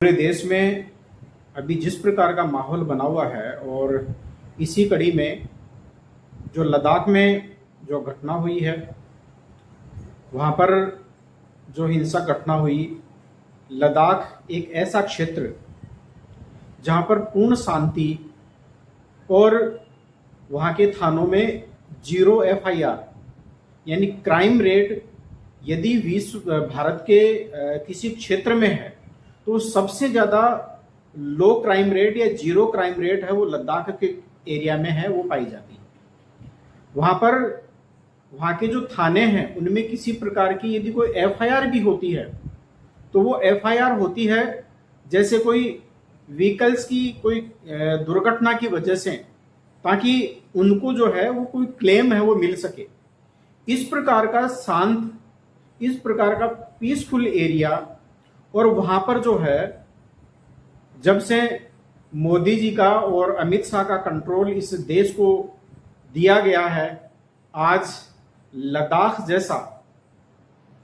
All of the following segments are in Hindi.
पूरे देश में अभी जिस प्रकार का माहौल बना हुआ है और इसी कड़ी में जो लद्दाख में जो घटना हुई है, वहाँ पर जो हिंसक घटना हुई। लद्दाख एक ऐसा क्षेत्र जहाँ पर पूर्ण शांति और वहाँ के थानों में 0 FIR यानी क्राइम रेट यदि विश्व भारत के किसी क्षेत्र में है तो सबसे ज़्यादा लो क्राइम रेट या 0 क्राइम रेट है वो लद्दाख के एरिया में है, वो पाई जाती है। वहाँ पर वहाँ के जो थाने हैं उनमें किसी प्रकार की यदि कोई FIR भी होती है तो वो FIR होती है जैसे कोई व्हीकल्स की कोई दुर्घटना की वजह से, ताकि उनको जो है वो कोई क्लेम है वो मिल सके। इस प्रकार का शांत, इस प्रकार का पीसफुल एरिया, और वहाँ पर जो है जब से मोदी जी का और अमित शाह का कंट्रोल इस देश को दिया गया है, आज लद्दाख जैसा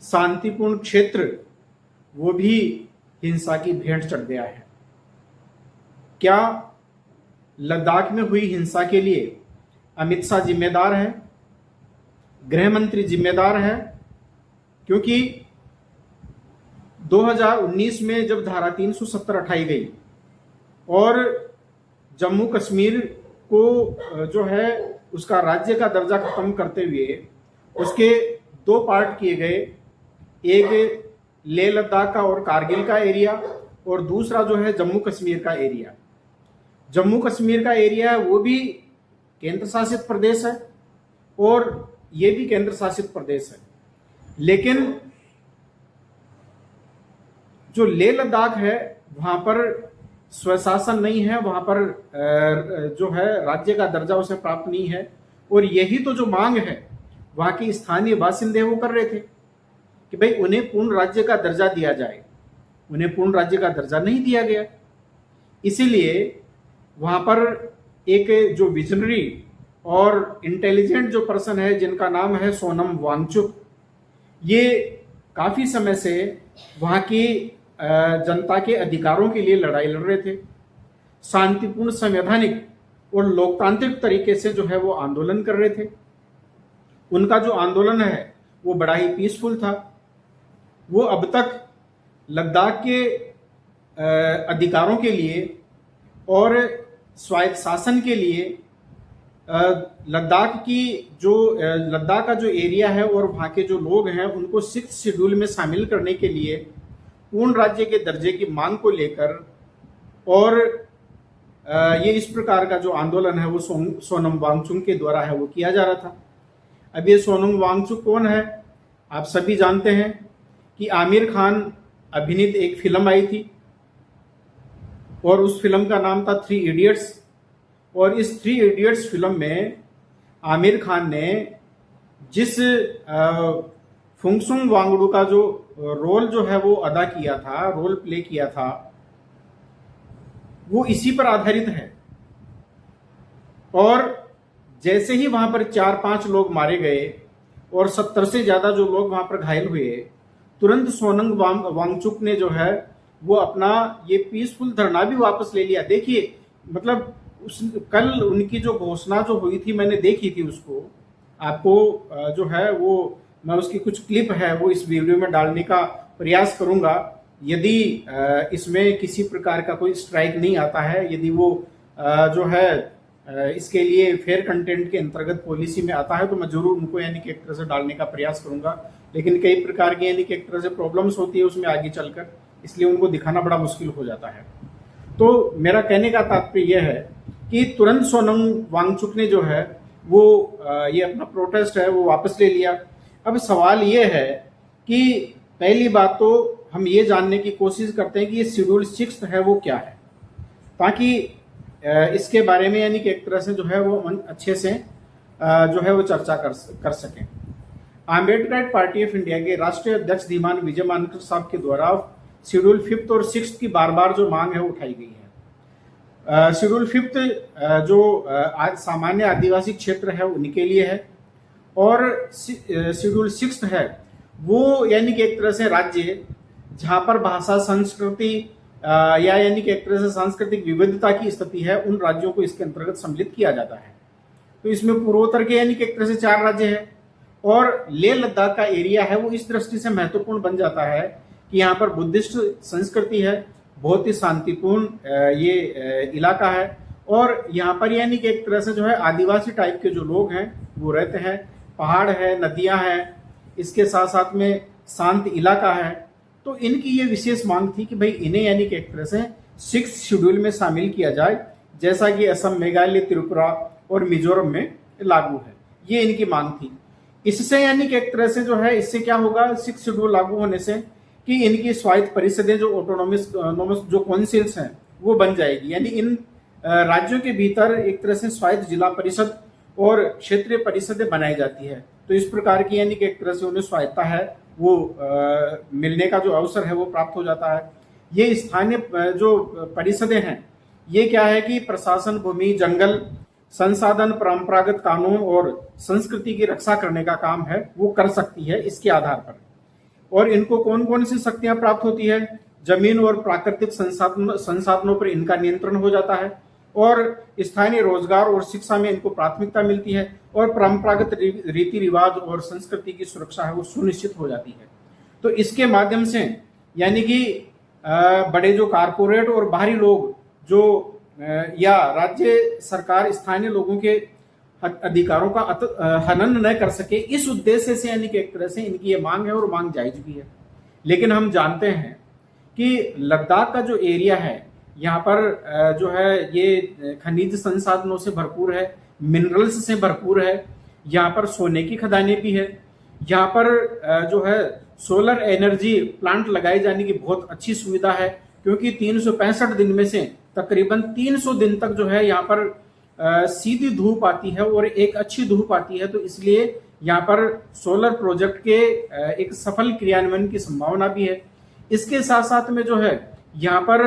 शांतिपूर्ण क्षेत्र वो भी हिंसा की भेंट चढ़ गया है। क्या लद्दाख में हुई हिंसा के लिए अमित शाह जिम्मेदार है, गृह मंत्री जिम्मेदार है? क्योंकि 2019 में जब धारा 370 हटाई गई और जम्मू कश्मीर को जो है उसका राज्य का दर्जा खत्म करते हुए उसके 2 पार्ट किए गए, एक लेह लद्दाख का और कारगिल का एरिया, और दूसरा जो है जम्मू कश्मीर का एरिया। जम्मू कश्मीर का एरिया वो भी केंद्र शासित प्रदेश है और ये भी केंद्र शासित प्रदेश है, लेकिन जो लेह लद्दाख है वहां पर स्वशासन नहीं है, वहां पर जो है राज्य का दर्जा उसे प्राप्त नहीं है। और यही तो जो मांग है वहां के स्थानीय बासिंदे वो कर रहे थे कि भाई उन्हें पूर्ण राज्य का दर्जा दिया जाए। उन्हें पूर्ण राज्य का दर्जा नहीं दिया गया, इसीलिए वहां पर एक जो विजनरी और इंटेलिजेंट जो पर्सन है जिनका नाम है सोनम वांगचुक, ये काफी समय से वहां की जनता के अधिकारों के लिए लड़ाई लड़ रहे थे। शांतिपूर्ण, संवैधानिक और लोकतांत्रिक तरीके से जो है वो आंदोलन कर रहे थे। उनका जो आंदोलन है वो बड़ा ही पीसफुल था। वो अब तक लद्दाख के अधिकारों के लिए और स्वायत्त शासन के लिए, लद्दाख का जो एरिया है और वहाँ के जो लोग हैं उनको 6th शेड्यूल में शामिल करने के लिए पूर्ण राज्य के दर्जे की मांग को लेकर, और ये इस प्रकार का जो आंदोलन है वो सोनम वांगचुक के द्वारा है वो किया जा रहा था। अब ये सोनम वांगचुक कौन है? आप सभी जानते हैं कि आमिर खान अभिनीत एक फिल्म आई थी और उस फिल्म का नाम था 3 इडियट्स। और इस 3 इडियट्स फिल्म में आमिर खान ने जिस फुंगसुक वांगडू का जो रोल जो है वो अदा किया था, रोल प्ले किया था, वो इसी पर आधारित है। और जैसे ही वहां पर 4-5 लोग मारे गए और 70 से ज्यादा जो लोग वहां पर घायल हुए, तुरंत सोनम वांगचुक ने जो है वो अपना ये पीसफुल धरना भी वापस ले लिया। देखिए, मतलब कल उनकी जो घोषणा जो हुई थी, मैंने देखी थी उसको, आपको जो है वो मैं उसकी कुछ क्लिप है वो इस वीडियो में डालने का प्रयास करूंगा। यदि इसमें किसी प्रकार का कोई स्ट्राइक नहीं आता है, यदि वो जो है इसके लिए फेयर कंटेंट के अंतर्गत पॉलिसी में आता है, तो मैं जरूर उनको यानी कि एक तरह से डालने का प्रयास करूंगा। लेकिन कई प्रकार की यानी कि एक तरह से प्रॉब्लम्स होती है उसमें आगे चलकर, इसलिए उनको दिखाना बड़ा मुश्किल हो जाता है। तो मेरा कहने का तात्पर्य यह है कि तुरंत सोनम वांगचुक ने जो है वो ये अपना प्रोटेस्ट है वो वापस ले लिया। अब सवाल ये है कि पहली बात तो हम ये जानने की कोशिश करते हैं कि ये शेड्यूल 6 है वो क्या है, ताकि इसके बारे में यानी कि एक तरह से जो है वो अच्छे से जो है वो चर्चा कर सकें। आम्बेडकर पार्टी ऑफ इंडिया के राष्ट्रीय अध्यक्ष धीमान विजय मानकर साहब के द्वारा शेड्यूल 5th और 6th की बार बार जो मांग है उठाई गई है। शेड्यूल 5th जो आज सामान्य आदिवासी क्षेत्र है उनके लिए है, और शेड्यूल 6th है वो यानी कि एक तरह से राज्य जहाँ पर भाषा, संस्कृति या यानी कि एक तरह से सांस्कृतिक विविधता की स्थिति है, उन राज्यों को इसके अंतर्गत सम्मिलित किया जाता है। तो इसमें पूर्वोत्तर के यानी कि एक तरह से 4 राज्य है, और लेह लद्दाख का एरिया है वो इस दृष्टि से महत्वपूर्ण बन जाता है कि यहाँ पर बुद्धिस्ट संस्कृति है, बहुत ही शांतिपूर्ण ये इलाका है, और यहाँ पर यानी कि एक तरह से जो है आदिवासी टाइप के जो लोग हैं वो रहते हैं, पहाड़ है, नदियां हैं, इसके साथ साथ में शांत इलाका है। तो इनकी ये विशेष मांग थी कि भाई इन्हें यानी कि एक तरह से 6th शेड्यूल में शामिल किया जाए, जैसा कि असम, मेघालय, त्रिपुरा और मिजोरम में लागू है। ये इनकी मांग थी। इससे यानी कि एक तरह से जो है, इससे क्या होगा 6th शेड्यूल लागू होने से, कि इनकी स्वायत्त परिषदें जो ऑटोनोमस जो काउंसिल्स हैं वो बन जाएगी, यानी इन राज्यों के भीतर एक तरह से स्वायत्त जिला परिषद और क्षेत्रीय परिषदें बनाई जाती है। तो इस प्रकार की यानी कि एक तरह से उन्हें स्वायत्ता है वो मिलने का जो अवसर है वो प्राप्त हो जाता है। ये स्थानीय जो परिषदें हैं ये क्या है कि प्रशासन, भूमि, जंगल, संसाधन, परंपरागत कानून और संस्कृति की रक्षा करने का काम है वो कर सकती है इसके आधार पर। और इनको कौन कौन सी शक्तियां प्राप्त होती है? जमीन और प्राकृतिक संसाधनों पर इनका नियंत्रण हो जाता है, और स्थानीय रोजगार और शिक्षा में इनको प्राथमिकता मिलती है, और परंपरागत रीति रिवाज और संस्कृति की सुरक्षा है वो सुनिश्चित हो जाती है। तो इसके माध्यम से यानी कि बड़े जो कारपोरेट और बाहरी लोग जो या राज्य सरकार स्थानीय लोगों के अधिकारों का हनन न कर सके, इस उद्देश्य से यानी कि एक तरह से इनकी ये मांग है और मांग जायज भी है। लेकिन हम जानते हैं कि लद्दाख का जो एरिया है यहाँ पर जो है ये खनिज संसाधनों से भरपूर है, मिनरल्स से भरपूर है, यहाँ पर सोने की खदानें भी है, यहाँ पर जो है सोलर एनर्जी प्लांट लगाए जाने की बहुत अच्छी सुविधा है, क्योंकि 365 दिन में से तकरीबन 300 दिन तक जो है यहाँ पर सीधी धूप आती है और एक अच्छी धूप आती है। तो इसलिए यहाँ पर सोलर प्रोजेक्ट के एक सफल क्रियान्वयन की संभावना भी है। इसके साथ साथ में जो है यहाँ पर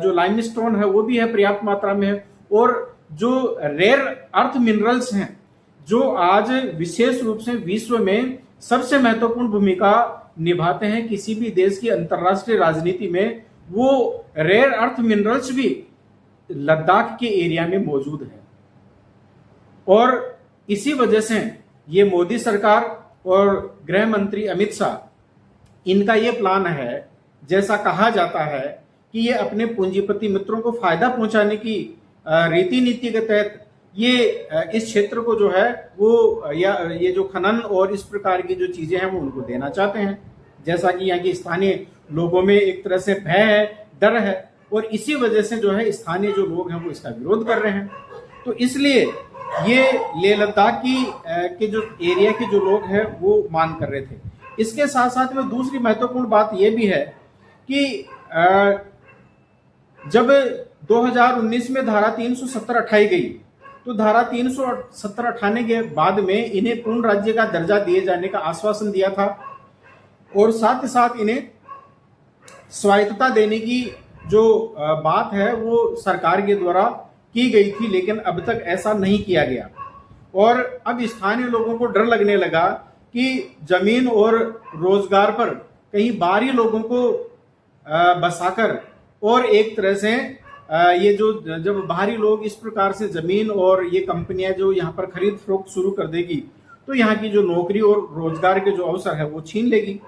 जो लाइमस्टोन है वो भी है, पर्याप्त मात्रा में है, और जो रेयर अर्थ मिनरल्स हैं जो आज विशेष रूप से विश्व में सबसे महत्वपूर्ण भूमिका निभाते हैं किसी भी देश की अंतरराष्ट्रीय राजनीति में, वो रेयर अर्थ मिनरल्स भी लद्दाख के एरिया में मौजूद है। और इसी वजह से ये मोदी सरकार और गृह मंत्री अमित शाह इनका ये प्लान है, जैसा कहा जाता है कि ये अपने पूंजीपति मित्रों को फायदा पहुंचाने की रीति नीति के तहत ये इस क्षेत्र को जो है वो या ये जो खनन और इस प्रकार की जो चीजें हैं वो उनको देना चाहते हैं, जैसा कि यहाँ की स्थानीय लोगों में एक तरह से भय है, डर है, और इसी वजह से जो है स्थानीय जो लोग हैं वो इसका विरोध कर रहे हैं। तो इसलिए ये लेह लद्दाख के जो एरिया के जो लोग हैं वो मांग कर रहे थे। इसके साथ साथ में दूसरी महत्वपूर्ण बात यह भी है कि जब 2019 में धारा 370 उठाई गई, तो धारा 370 उठाने के बाद में इन्हें पूर्ण राज्य का दर्जा दिए जाने का आश्वासन दिया था, और साथ ही साथ इन्हें स्वायत्तता देने की जो बात है वो सरकार के द्वारा की गई थी, लेकिन अब तक ऐसा नहीं किया गया। और अब स्थानीय लोगों को डर लगने लगा कि जमीन और रोजगार पर कहीं बाहरी लोगों को बसाकर, और एक तरह से ये जो जब बाहरी लोग इस प्रकार से जमीन और ये कंपनियां जो यहाँ पर खरीद फरोख्त शुरू कर देगी, तो यहाँ की जो नौकरी और रोजगार के जो अवसर है वो छीन लेगी।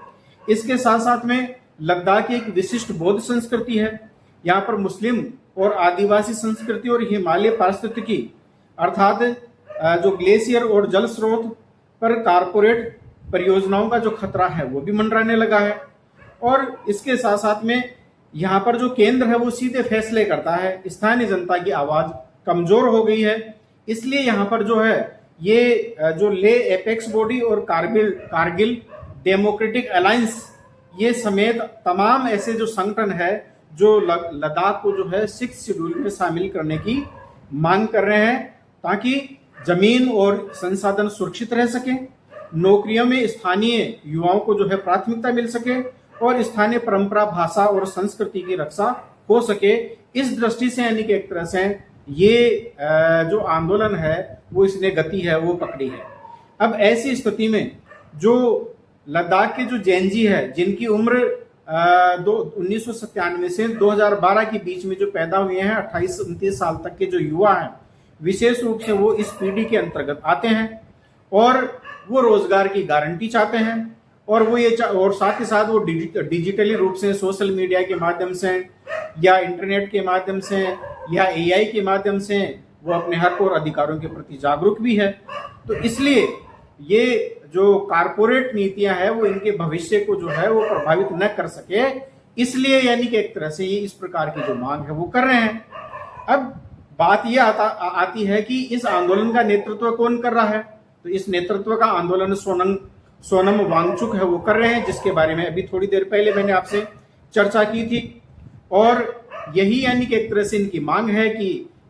इसके साथ साथ में लद्दाख की एक विशिष्ट बौद्ध संस्कृति है। यहाँ पर मुस्लिम और आदिवासी संस्कृति और हिमालय पारिस्थितिकी अर्थात जो ग्लेशियर और जल स्रोत पर कारपोरेट परियोजनाओं का जो खतरा है वो भी मंडराने लगा है। और इसके साथ साथ में यहाँ पर जो केंद्र है वो सीधे फैसले करता है, स्थानीय जनता की आवाज कमजोर हो गई है। इसलिए यहाँ पर जो है ये जो ले एपेक्स बॉडी और कारगिल डेमोक्रेटिक अलायंस ये समेत तमाम ऐसे जो संगठन है जो लद्दाख को जो है 6th शेड्यूल में शामिल करने की मांग कर रहे हैं, ताकि जमीन और संसाधन सुरक्षित रह सके, नौकरियों में स्थानीय युवाओं को जो है प्राथमिकता मिल सके, और स्थानीय परंपरा, भाषा और संस्कृति की रक्षा हो सके। इस दृष्टि से यानी कि एक तरह से ये जो आंदोलन है वो इसने गति है वो पकड़ी है। अब ऐसी स्थिति में जो लद्दाख के जो जैनजी है जिनकी उम्र दो 1997 से 2012 के बीच में जो पैदा हुए हैं 28-29 साल तक के जो युवा हैं, विशेष रूप से वो इस पीढ़ी के अंतर्गत आते हैं और वो रोजगार की गारंटी चाहते हैं और वो और साथ ही साथ वो डिजिटली रूप से सोशल मीडिया के माध्यम से या इंटरनेट के माध्यम से या एआई के माध्यम से वो अपने हक और अधिकारों के प्रति जागरूक भी है। तो इसलिए ये जो कारपोरेट नीतियां हैं वो इनके भविष्य को जो है वो प्रभावित न कर सके, इसलिए यानी कि एक तरह से ये इस प्रकार की जो मांग है वो कर रहे हैं। अब बात ये आती है कि इस आंदोलन का नेतृत्व कौन कर रहा है। तो इस नेतृत्व का आंदोलन सोनम वांगचुक है वो कर रहे हैं, जिसके बारे में अभी थोड़ी देर पहले मैंने आपसे चर्चा की थी। और यही यानी कि एक तरह से इनकी मांग है कि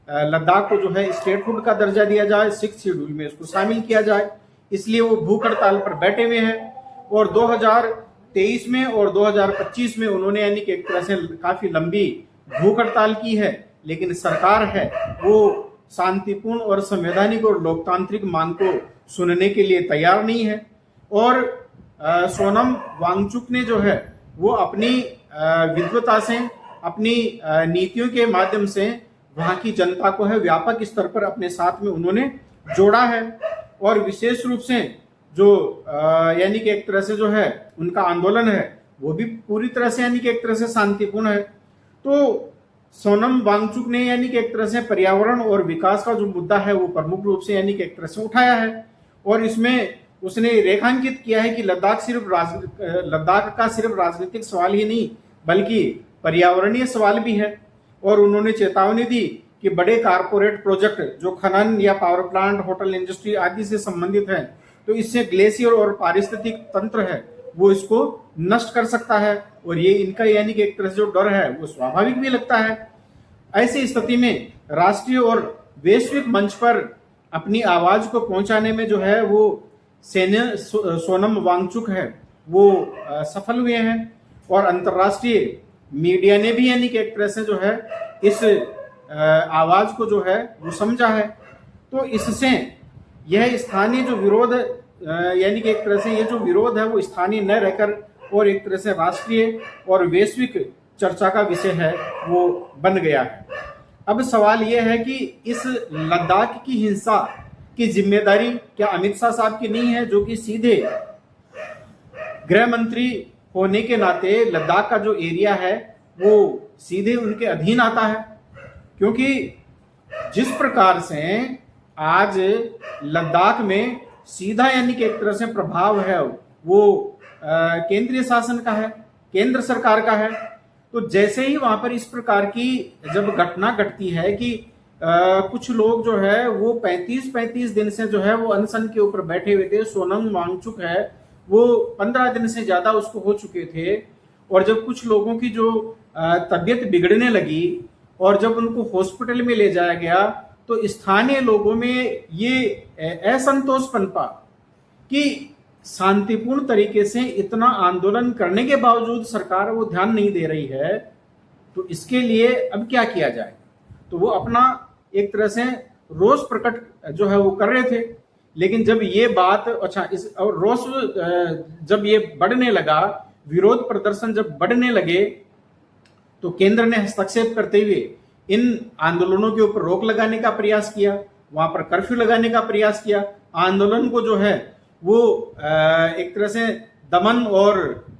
लद्दाख को जो है स्टेटहुड का दर्जा दिया जाए, 6th शेड्यूल में इसको शामिल किया जाए। इसलिए वो भूख हड़ताल पर बैठे हुए हैं और 2023 में और 2025 में उन्होंने यानी कि एक तरह से काफी लंबी भूख हड़ताल की है, लेकिन सरकार है वो शांतिपूर्ण और संवैधानिक और लोकतांत्रिक मांग को सुनने के लिए तैयार नहीं है। और सोनम वांगचुक ने जो है वो अपनी विद्वता से, अपनी नीतियों के माध्यम से वहां की जनता को है व्यापक स्तर पर अपने साथ में उन्होंने जोड़ा है। और विशेष रूप से जो यानी कि एक तरह से जो है उनका आंदोलन है वो भी पूरी तरह से यानी कि एक तरह से शांतिपूर्ण है। तो सोनम वांगचुक ने यानी कि एक तरह से पर्यावरण और विकास का जो मुद्दा है वो प्रमुख रूप से यानी कि एक तरह से उठाया है और इसमें उसने रेखांकित किया है कि लद्दाख का सिर्फ राजनीतिक सवाल ही नहीं बल्कि पर्यावरणीय सवाल भी है। और उन्होंने चेतावनी दी कि बड़े कारपोरेट प्रोजेक्ट जो खनन या पावर प्लांट, होटल इंडस्ट्री आदि से संबंधित है, तो इससे ग्लेशियर और पारिस्थितिक तंत्र है वो इसको नष्ट कर सकता है और ये इनका यानी कि एक तरह से जो डर है वो स्वाभाविक भी लगता है। ऐसी स्थिति में राष्ट्रीय और वैश्विक मंच पर अपनी आवाज को पहुंचाने में जो है वो सोनम वांगचुक है वो सफल हुए हैं और अंतर्राष्ट्रीय मीडिया ने भी यानी कि एक तरह से जो है इस आवाज को जो है वो समझा है। तो इससे यह स्थानीय जो विरोध यानी कि एक तरह से ये जो विरोध है वो स्थानीय न रहकर और एक तरह से राष्ट्रीय और वैश्विक चर्चा का विषय है वो बन गया है। अब सवाल यह है कि इस लद्दाख की हिंसा की जिम्मेदारी क्या अमित शाह साहब की नहीं है, जो कि सीधे गृह मंत्री होने के नाते लद्दाख का जो एरिया है वो सीधे उनके अधीन आता है। क्योंकि जिस प्रकार से आज लद्दाख में सीधा यानी कि एक तरह से प्रभाव है वो केंद्रीय शासन का है, केंद्र सरकार का है। तो जैसे ही वहां पर इस प्रकार की जब घटना घटती है कि कुछ लोग जो है वो 35 दिन से जो है वो अनशन के ऊपर बैठे हुए थे। सोनम वांगचुक है वो 15 दिन से ज्यादा उसको हो चुके थे और जब कुछ लोगों की जो तबीयत बिगड़ने लगी और जब उनको हॉस्पिटल में ले जाया गया तो स्थानीय लोगों में ये असंतोष पनपा कि शांतिपूर्ण तरीके से इतना आंदोलन करने के बावजूद सरकार वो ध्यान नहीं दे रही है, तो इसके लिए अब क्या किया जाए। तो वो अपना एक तरह से रोष प्रकट जो है वो कर रहे थे। लेकिन जब ये बात इस और रोष जब ये बढ़ने लगा, विरोध प्रदर्शन जब बढ़ने लगे, तो केंद्र ने हस्तक्षेप करते हुए इन आंदोलनों के ऊपर रोक लगाने का प्रयास किया, वहां पर कर्फ्यू लगाने का प्रयास किया, आंदोलन को जो है वो एक तरह से दमन और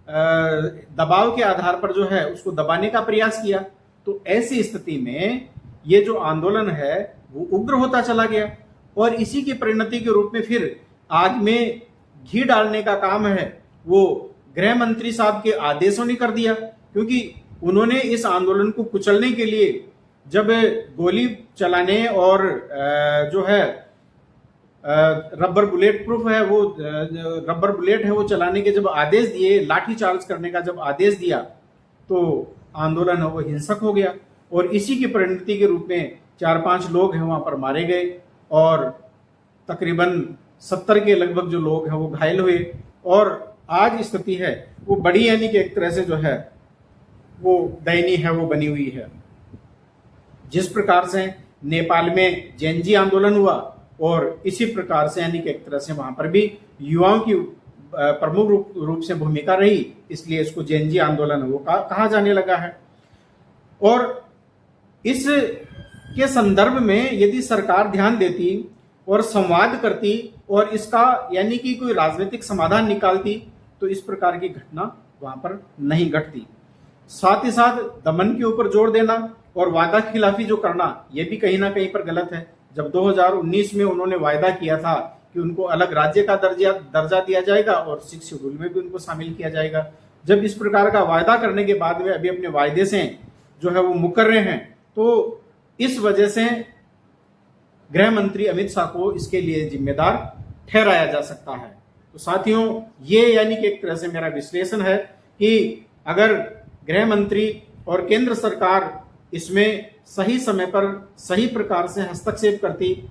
दबाव के आधार पर जो है उसको दबाने का प्रयास किया। तो ऐसी स्थिति में ये जो आंदोलन है वो उग्र होता चला गया और इसी की परिणति के रूप में फिर आग में घी डालने का काम है वो गृह मंत्री साहब के आदेशों ने कर दिया। क्योंकि उन्होंने इस आंदोलन को कुचलने के लिए जब गोली चलाने और जो है रबर बुलेट प्रूफ है वो रबर बुलेट है वो चलाने के जब आदेश दिए, लाठी चार्ज करने का जब आदेश दिया, तो आंदोलन है वो हिंसक हो गया और इसी की परिणति के रूप में 4-5 लोग हैं वहां पर मारे गए और तकरीबन 70 के लगभग जो लोग हैं वो घायल हुए। और आज स्थिति है वो बड़ी यानी कि एक तरह से जो है वो दयनीय है वो बनी हुई है। जिस प्रकार से नेपाल में जेनजी आंदोलन हुआ और इसी प्रकार से यानी कि एक तरह से वहां पर भी युवाओं की प्रमुख रूप से भूमिका रही, इसलिए इसको जेएनजी आंदोलन वो कहा जाने लगा है। और इस के संदर्भ में यदि सरकार ध्यान देती और संवाद करती और इसका यानी कि कोई राजनीतिक समाधान निकालती तो इस प्रकार की घटना वहां पर नहीं घटती। साथ ही साथ दमन के ऊपर जोर देना और वादा खिलाफी जो करना, यह भी कहीं ना कहीं पर गलत है। जब 2019 में उन्होंने वायदा किया था कि उनको अलग राज्य का दर्जा दिया जाएगा और 6 शेड्यूल में भी उनको शामिल किया जाएगा, जब इस प्रकार का वायदा करने के बाद में अभी अपने वायदे से जो है वो मुकर रहे हैं, तो इस वजह से गृह मंत्री अमित शाह को इसके लिए जिम्मेदार ठहराया जा सकता है। तो साथियों, ये यानी कि एक तरह से मेरा विश्लेषण है कि अगर गृह मंत्री और केंद्र सरकार इसमें सही समय पर सही प्रकार से हस्तक्षेप करती,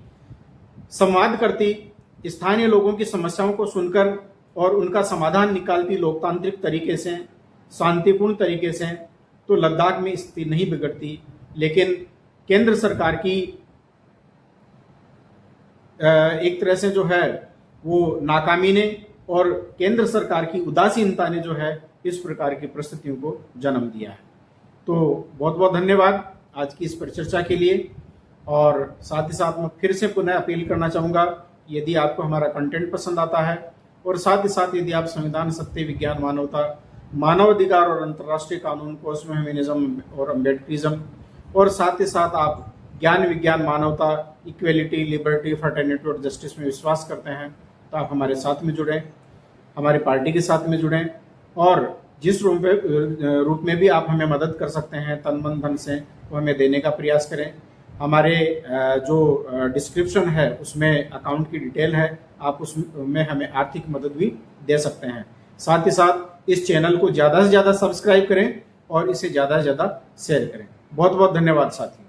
संवाद करती, स्थानीय लोगों की समस्याओं को सुनकर और उनका समाधान निकालती लोकतांत्रिक तरीके से, शांतिपूर्ण तरीके से, तो लद्दाख में स्थिति नहीं बिगड़ती। लेकिन केंद्र सरकार की एक तरह से जो है वो नाकामी ने और केंद्र सरकार की उदासीनता ने जो है इस प्रकार की परिस्थितियों को जन्म दिया है। तो बहुत बहुत धन्यवाद आज की इस परिचर्चा के लिए। और साथ ही साथ मैं फिर से पुनः अपील करना चाहूँगा, यदि आपको हमारा कंटेंट पसंद आता है और साथ ही साथ यदि आप संविधान, सत्य, विज्ञान, मानवता, मानवाधिकार और अंतर्राष्ट्रीय कानून, पोस्ट ह्यूमनिज्म और अम्बेडकरिज्म, और साथ ही साथ आप ज्ञान, विज्ञान, मानवता, इक्वेलिटी, लिबर्टी, फ्रेटर्निटी और जस्टिस में विश्वास करते हैं, तो आप हमारे साथ में जुड़ें, हमारी पार्टी के साथ में जुड़ें। और जिस रूप में भी आप हमें मदद कर सकते हैं तन मन धन से, वो हमें देने का प्रयास करें। हमारे जो डिस्क्रिप्शन है उसमें अकाउंट की डिटेल है, आप उसमें हमें आर्थिक मदद भी दे सकते हैं। साथ ही साथ इस चैनल को ज़्यादा से ज़्यादा सब्सक्राइब करें और इसे ज़्यादा से ज़्यादा शेयर करें। बहुत बहुत धन्यवाद साथियों।